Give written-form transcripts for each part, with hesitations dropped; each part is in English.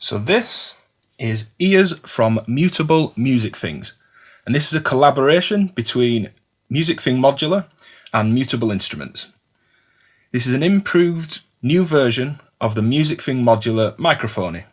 So this is Ears from Mutable Music Things, and this is a collaboration between Music Thing Modular and Mutable Instruments. This is an improved new version of the Music Thing Modular Mikrophonie.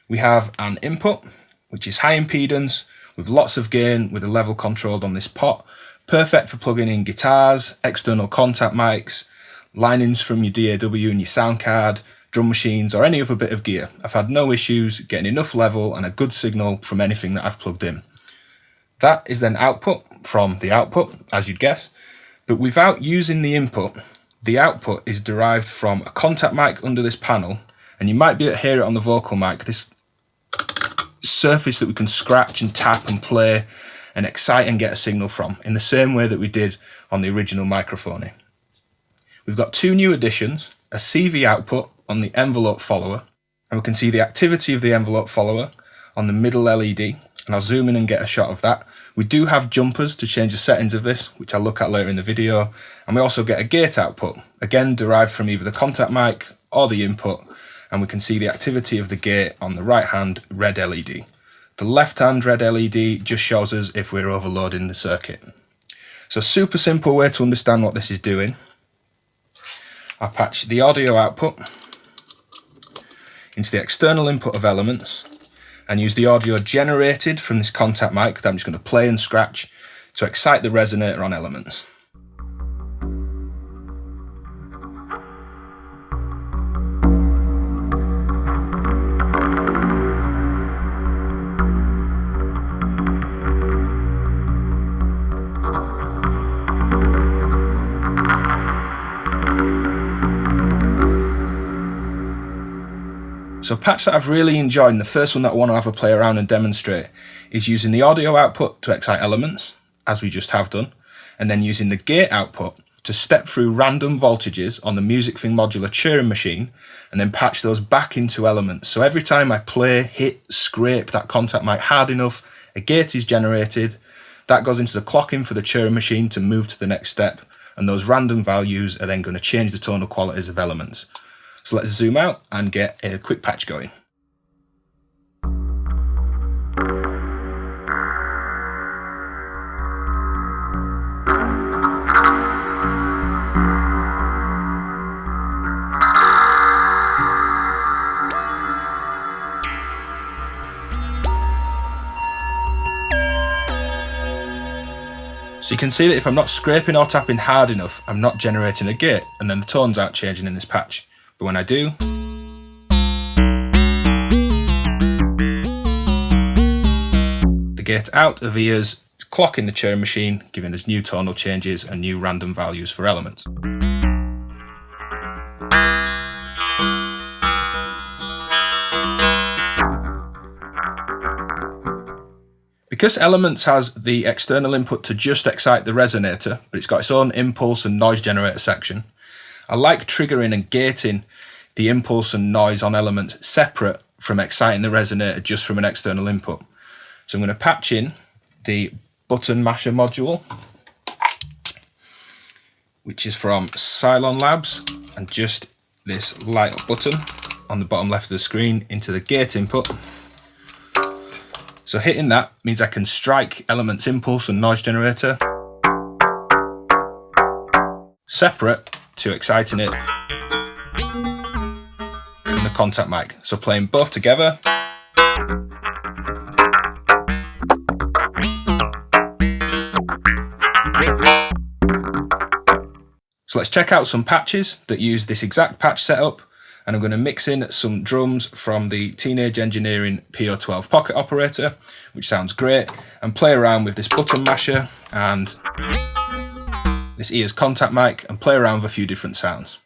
We have an input, which is high impedance, with lots of gain with a level controlled on this pot, perfect for plugging in guitars, external contact mics, line-ins from your DAW and your sound card, drum machines, or any other bit of gear. I've had no issues getting enough level and a good signal from anything that I've plugged in. That is then output from the output, as you'd guess, but without using the input, the output is derived from a contact mic under this panel, and you might be able to hear it on the vocal mic, this surface that we can scratch and tap and play and excite and get a signal from, in the same way that we did on the original Mikrophonie. We've got two new additions, a CV output on the envelope follower, and we can see the activity of the envelope follower on the middle LED, and I'll zoom in and get a shot of that. We do have jumpers to change the settings of this, which I'll look at later in the video, and we also get a gate output, again derived from either the contact mic or the input, and we can see the activity of the gate on the right hand red LED. The left hand red LED just shows us if we're overloading the circuit. So super simple way to understand what this is doing. I'll patch the audio output into the external input of elements and use the audio generated from this contact mic that I'm just going to play and scratch to excite the resonator on elements. So a patch that I've really enjoyed, and the first one that I want to have a play around and demonstrate, is using the audio output to excite elements, as we just have done, and then using the gate output to step through random voltages on the Music Thing Modular Turing machine, and then patch those back into elements. So every time I play, hit, scrape that contact mic hard enough, a gate is generated, that goes into the clocking for the Turing machine to move to the next step, and those random values are then going to change the tonal qualities of elements. So let's zoom out and get a quick patch going. So you can see that if I'm not scraping or tapping hard enough, I'm not generating a gate, and then the tones aren't changing in this patch. But when I do, the gate out of ears is clocking the Turing machine, giving us new tonal changes and new random values for elements. Because Elements has the external input to just excite the resonator, but it's got its own impulse and noise generator section, I like triggering and gating the impulse and noise on Elements separate from exciting the resonator just from an external input. So I'm going to patch in the button masher module, which is from Cylon Labs, and just this light up button on the bottom left of the screen into the gate input. So hitting that means I can strike Elements impulse and noise generator separate to exciting it in the contact mic. So playing both together. So let's check out some patches that use this exact patch setup, and I'm going to mix in some drums from the Teenage Engineering PO12 pocket operator, which sounds great, and play around with this button masher and this ears contact mic and play around with a few different sounds.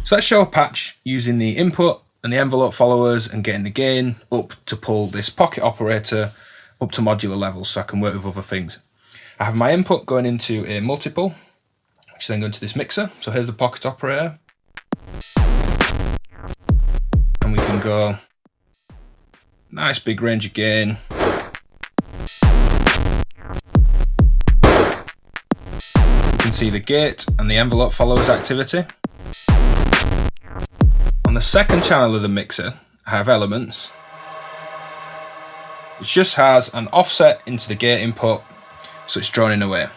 So let's show a patch using the input and the envelope followers and getting the gain up to pull this pocket operator up to modular levels so I can work with other things. I have my input going into a multiple, which then go into this mixer. So here's the pocket operator. And we can go nice big range of gain. You can see the gate and the envelope followers activity. On the second channel of the mixer, I have elements, which just has an offset into the gate input, so it's droning away.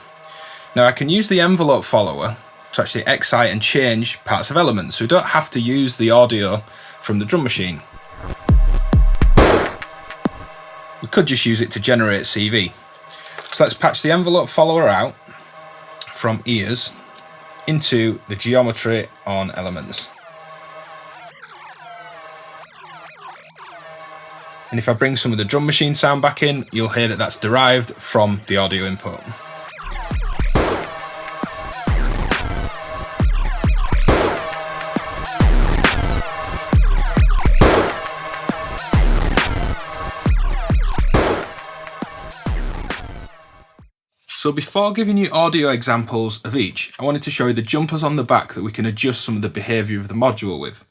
Now I can use the envelope follower to actually excite and change parts of elements, so we don't have to use the audio from the drum machine. We could just use it to generate CV. So let's patch the envelope follower out from ears into the geometry on elements. And if I bring some of the drum machine sound back in, you'll hear that that's derived from the audio input. So before giving you audio examples of each, I wanted to show you the jumpers on the back that we can adjust some of the behaviour of the module with.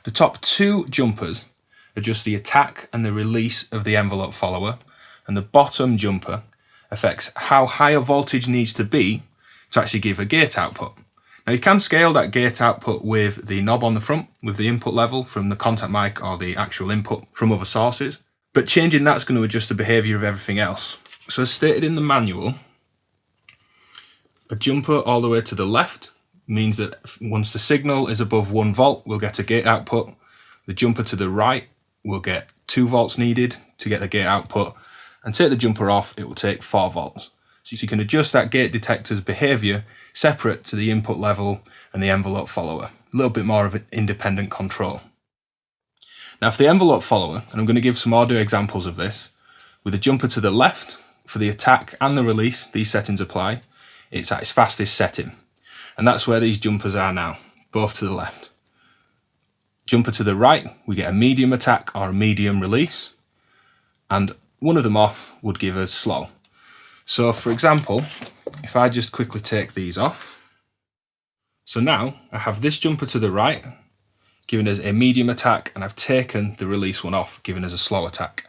The top two jumpers adjust the attack and the release of the envelope follower, and the bottom jumper affects how high a voltage needs to be to actually give a gate output. Now you can scale that gate output with the knob on the front, with the input level from the contact mic or the actual input from other sources, but changing that's going to adjust the behaviour of everything else. So as stated in the manual, a jumper all the way to the left means that once the signal is above 1 volt, we'll get a gate output. The jumper to the right will get 2 volts needed to get the gate output, and take the jumper off, it will take 4 volts. So you can adjust that gate detector's behaviour separate to the input level and the envelope follower. A little bit more of an independent control. Now for the envelope follower, and I'm going to give some audio examples of this, with the jumper to the left, for the attack and the release, these settings apply, it's at its fastest setting. And that's where these jumpers are now, both to the left. Jumper to the right, we get a medium attack or a medium release, and one of them off would give us slow. So for example, if I just quickly take these off, so now I have this jumper to the right, giving us a medium attack, and I've taken the release one off, giving us a slow attack.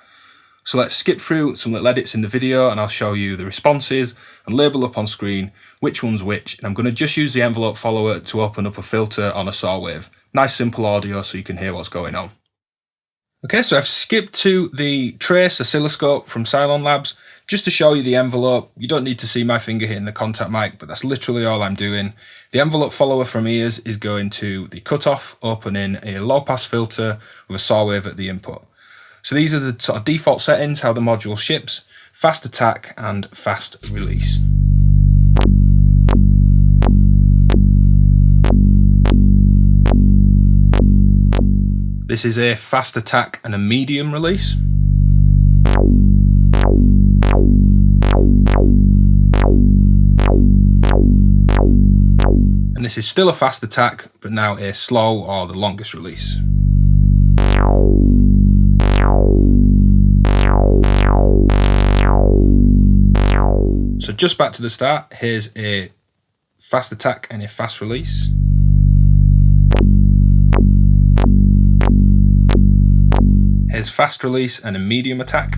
So let's skip through some little edits in the video and I'll show you the responses and label up on screen which one's which. And I'm going to just use the envelope follower to open up a filter on a saw wave. Nice simple audio so you can hear what's going on. Okay, so I've skipped to the trace oscilloscope from Cylon Labs just to show you the envelope. You don't need to see my finger hitting the contact mic, but that's literally all I'm doing. The envelope follower from ears is going to the cutoff, opening a low pass filter with a saw wave at the input. So these are the sort of default settings, how the module ships: fast attack and fast release. This is a fast attack and a medium release. And this is still a fast attack, but now a slow or the longest release. So just back to the start, here's a fast attack and a fast release. Here's fast release and a medium attack.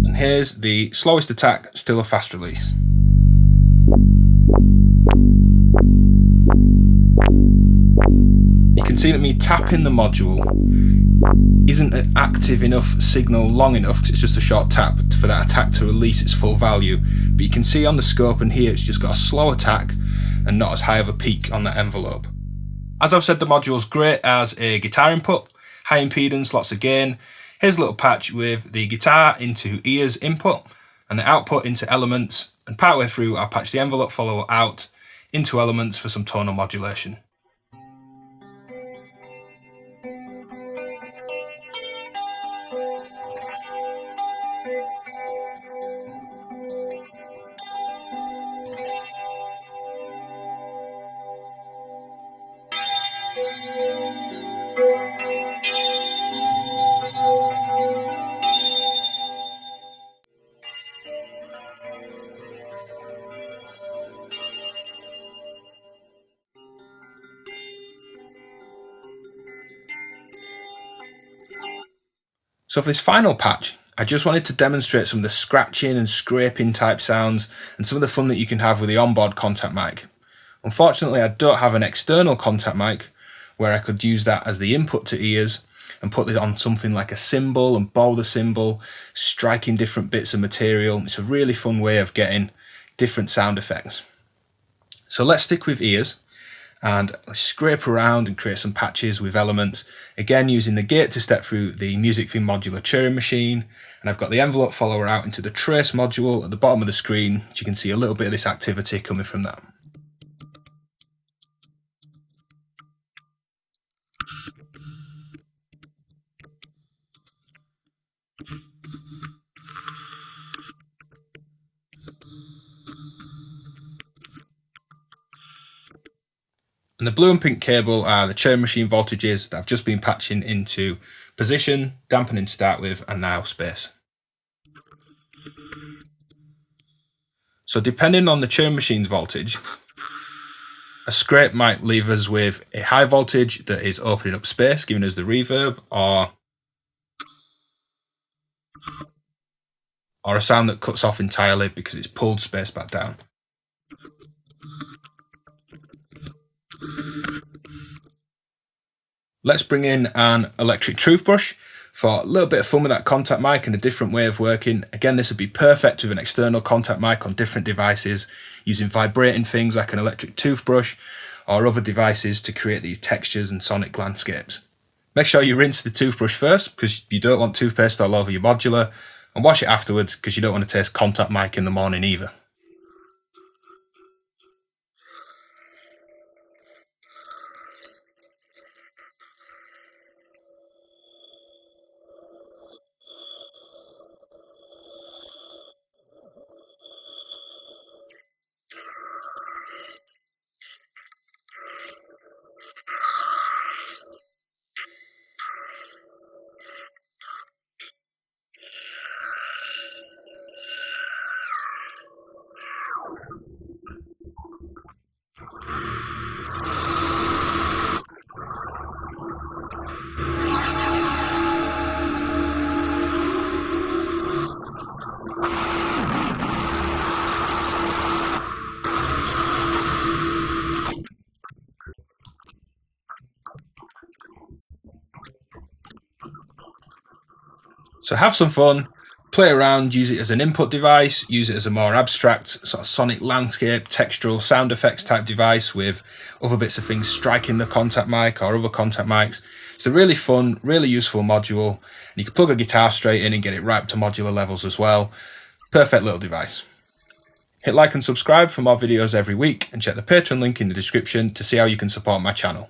And here's the slowest attack, still a fast release. You can see that me tapping the module isn't an active enough signal long enough, because it's just a short tap for that attack to release its full value. But you can see on the scope and here it's just got a slow attack and not as high of a peak on that envelope. As I've said, the module's great as a guitar input, high impedance, lots of gain. Here's a little patch with the guitar into ears input and the output into elements, and partway through I'll patch the envelope follower out into elements for some tonal modulation. So for this final patch, I just wanted to demonstrate some of the scratching and scraping type sounds and some of the fun that you can have with the onboard contact mic. Unfortunately, I don't have an external contact mic where I could use that as the input to ears and put it on something like a cymbal and bowl the cymbal, striking different bits of material. It's a really fun way of getting different sound effects. So let's stick with ears and scrape around and create some patches with elements. Again, using the gate to step through the Music Thing Modular Turing machine. And I've got the envelope follower out into the trace module at the bottom of the screen, so you can see a little bit of this activity coming from that. And the blue and pink cable are the Turing machine voltages that I've just been patching into position, dampening to start with, and now space. So depending on the Turing machine's voltage, a scrape might leave us with a high voltage that is opening up space, giving us the reverb, or a sound that cuts off entirely because it's pulled space back down. Let's bring in an electric toothbrush for a little bit of fun with that contact mic and a different way of working. Again, this would be perfect with an external contact mic on different devices, using vibrating things like an electric toothbrush or other devices to create these textures and sonic landscapes. Make sure you rinse the toothbrush first because you don't want toothpaste all over your modular, and wash it afterwards because you don't want to taste contact mic in the morning either. So have some fun, play around, use it as an input device, use it as a more abstract sort of sonic landscape, textural sound effects type device with other bits of things striking the contact mic or other contact mics. It's a really fun, really useful module. And you can plug a guitar straight in and get it right up to modular levels as well. Perfect little device. Hit like and subscribe for more videos every week, and check the Patreon link in the description to see how you can support my channel.